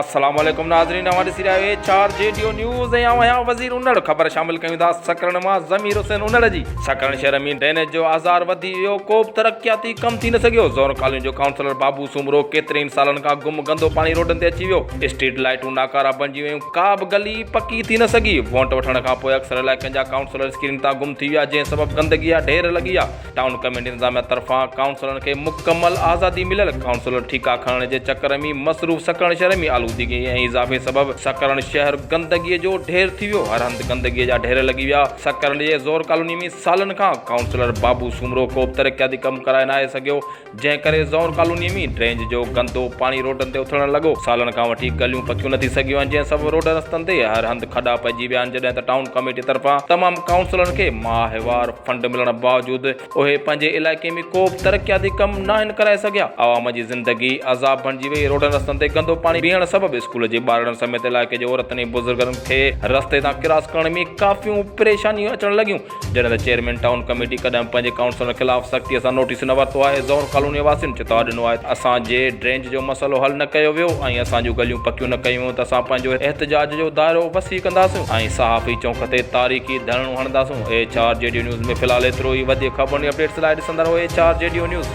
अस्सलाम वालेकुम नाज़रीन, हमारे सिराए 4 JDO न्यूज़ ऐं आऊं आहियां वज़ीर उनड़। ख़बर शामिल कयूं था सकरण मां ज़मीर हुसैन उनड़ जी। सकरण शहर में ड्रेनेज जो आज़ार वधी वियो, को बि तरक़ियाती कम थी न सघियो। ज़ोन कॉलोनी जो काउंसलर बाबू सूमरो केतिरनि सालनि खां गुम गंदो पाणी रोडनि ते अची वियो। स्ट्रीट लाइटूं नाकारा बणिजी वियूं, का बि गली पकी थी न सघी। वोट वठण खां पोइ अक्सर इलाइक़नि जा काउंसलर स्क्रीन तां गुम थी विया, जंहिं सबबु गंदगी जा ढेर लॻी विया। टाउन कमेटी इंतज़ामिया तरफ़ां काउंसलरनि खे मुकमल आज़ादी मिलियल। काउंसलर ठीका खणण जे चकर में मसरूफ़ सकरण शहर में आलूदगी ऐं इज़ाफ़े सबबु सकरण शहर गंदगीअ जो ढेर थी वियो। हर हंधि गंदगीअ जा ढेर लॻी विया। सकरण जे ज़ोर कॉलोनी में सालनि खां काउंसलर बाबू सूमरो को बि तरक़ियाती कमु कराए न आहे सघियो, जंहिं करे ज़ोर कॉलोनी में ड्रेनेज जो गंदो पाणी रोडनि ते उथणु लॻो। सालनि खां वठी गलियूं पकियूं नथी सघियूं आहिनि, जंहिं सभु रोड रस्तनि ते हर हंधि खॾा पइजी विया आहिनि। जॾहिं त टाउन कमेटी तरफ़ां तमामु काउंसलरनि खे माहिवार फंड मिलण बावजूदि उहे पंहिंजे इलाइक़े में को बि तरक़ियाती कमु न आहिनि कराए सघिया। आवाम जी ज़िंदगी अज़ाब बणिजी वई। रोडनि रस्तनि ते गंदो पाणी बीहण सबबु स्कूल जे ॿारनि समेत इलाइक़े जे औरतुनि ऐं बुज़ुर्गनि खे रस्ते तां क्रॉस करण में काफ़ियूं परेशानियूं अचण लॻियूं। जॾहिं त चेयरमैन टाउन कमेटी कॾहिं पंहिंजे काउंसलर ख़िलाफ़ सख़्तीअ सां नोटिस न वरितो आहे। ज़ोन कॉलोनी वासियुनि चिताव ॾिनो आहे, असांजे ड्रेनेज जो मसइलो हल न कयो वियो ऐं असां जूं गलियूं पकियूं न कयूं त असां पंहिंजो एहतजाज जो दाइरो वसी कंदासीं ऐं सहाफ़ी चौक ते तारीख़ी धरणियूं हणंदासीं। 4 JDO न्यूज़ में फ़िलहालु एतिरो ई। वधीक ख़बरुनि अपडेट्स लाइ ॾिसंदा रहो 4 JDO न्यूज़।